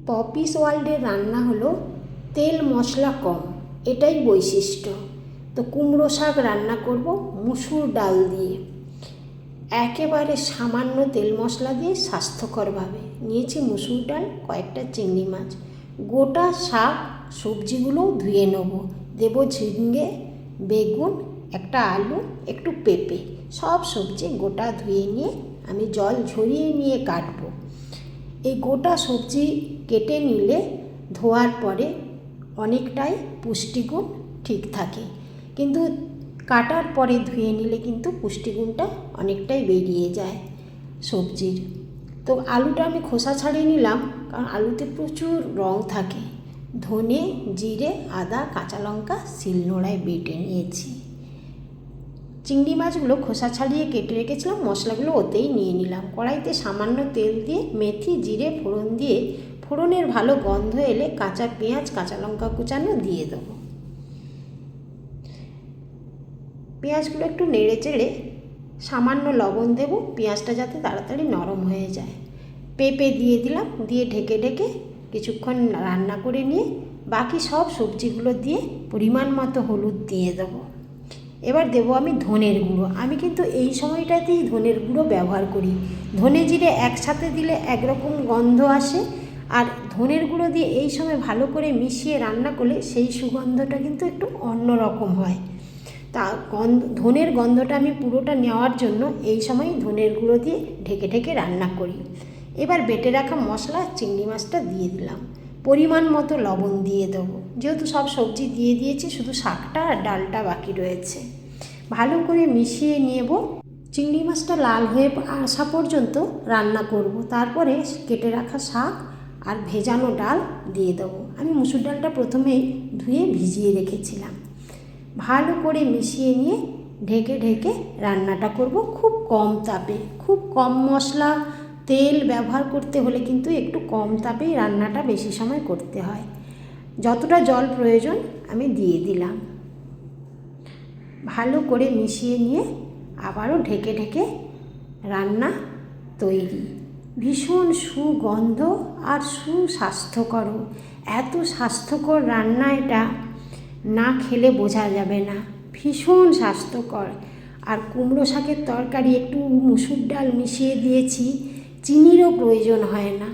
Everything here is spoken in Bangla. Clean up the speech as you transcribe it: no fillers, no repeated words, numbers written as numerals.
পপিস ওয়ার্ল্ডের রান্না হলো তেল মশলা কম, এটাই বৈশিষ্ট্য। তো কুমড়ো শাক রান্না করব মুসুর ডাল দিয়ে, একেবারে সামান্য তেল মশলা দিয়ে স্বাস্থ্যকরভাবে। নিয়েছি মুসুর ডাল, কয়েকটা চিংড়ি মাছ, গোটা শাক সবজিগুলো ধুয়ে নেব। দেব ঝিঙে, বেগুন, একটা আলু, একটু পেঁপে, সব সবজি গোটা ধুয়ে নিয়ে আমি জল ঝরিয়ে নিয়ে কাটবো। এই গোটা সবজি কেটে নিলে ধোয়ার পরে অনেকটাই পুষ্টিগুণ ঠিক থাকে, কিন্তু কাটার পরে ধুয়ে নিলে কিন্তু পুষ্টিগুণটা অনেকটাই বেরিয়ে যায় সবজির। তো আলুটা আমি খোসা ছাড়িয়ে নিলাম, কারণ আলুতে প্রচুর রং থাকে। ধনে, জিরে, আদা, কাঁচা লঙ্কা শিলনোড়ায় বেটে নিয়েছি। চিংড়ি মাছগুলো খোসা ছাড়িয়ে কেটে রেখেছিলাম, মশলাগুলো ওতেই নিয়ে নিলাম। কড়াইতে সামান্য তেল দিয়ে মেথি, জিরে ফোড়ন দিয়ে, ফোড়নের ভালো গন্ধ এলে কাঁচা পেঁয়াজ, কাঁচা লঙ্কা কুচানো দিয়ে দেবো। পেঁয়াজগুলো একটু নেড়ে চেড়ে সামান্য লবণ দেব, পেঁয়াজটা যাতে তাড়াতাড়ি নরম হয়ে যায়। পেঁপে দিয়ে দিলাম, দিয়ে ঢেকে ঢেকে কিছুক্ষণ রান্না করে নিয়ে বাকি সব সবজিগুলো দিয়ে পরিমাণ মতো হলুদ দিয়ে দেবো। এবার দেবো আমি ধনের গুঁড়ো। আমি কিন্তু এই সময়টাতেই ধনের গুঁড়ো ব্যবহার করি। ধনে জিরে একসাথে দিলে একরকম গন্ধ আসে, আর ধনের গুঁড়ো দিয়ে এই সময় ভালো করে মিশিয়ে রান্না করলে সেই সুগন্ধটা কিন্তু একটু অন্যরকম হয়। তা ধনের গন্ধটা আমি পুরোটা নেওয়ার জন্য এই সময় ধনের গুঁড়ো দিয়ে ঢেকে ঢেকে রান্না করি। এবার বেটে রাখা মশলা চিংড়ি মাছটা দিয়ে দিলাম, পরিমাণ মতো লবণ দিয়ে দেবো। যেহেতু সব সবজি দিয়ে দিয়েছি, শুধু শাকটা আর ডালটা বাকি রয়েছে। ভালো করে মিশিয়ে নেব। চিংড়ি মাছটা লাল হয়ে আসা পর্যন্ত রান্না করব। তারপরে কেটে রাখা শাক আর ভেজানো ডাল দিয়ে দেবো। আমি মুসুর ডালটা প্রথমেই ধুয়ে ভিজিয়ে রেখেছিলাম। ভালো করে মিশিয়ে নিয়ে ঢেকে ঢেকে রান্নাটা করব খুব কম তাপে। খুব কম মশলা তেল ব্যবহার করতে হলে কিন্তু একটু কম তাপেই রান্নাটা বেশি সময় করতে হয়। যতটা জল প্রয়োজন আমি দিয়ে দিলাম। ভালো করে মিশিয়ে নিয়ে আবারও ঢেকে ঢেকে রান্না তৈরি। ভীষণ সুগন্ধ আর সুস্বাস্থ্যকর। এত স্বাস্থ্যকর রান্না এটা, না খেলে বোঝা যাবে না। ভীষণ স্বাস্থ্যকর। আর কুমড়ো শাকের তরকারি একটু মুসুর ডাল মিশিয়ে দিয়েছি, চিনিরও প্রয়োজন হয় না।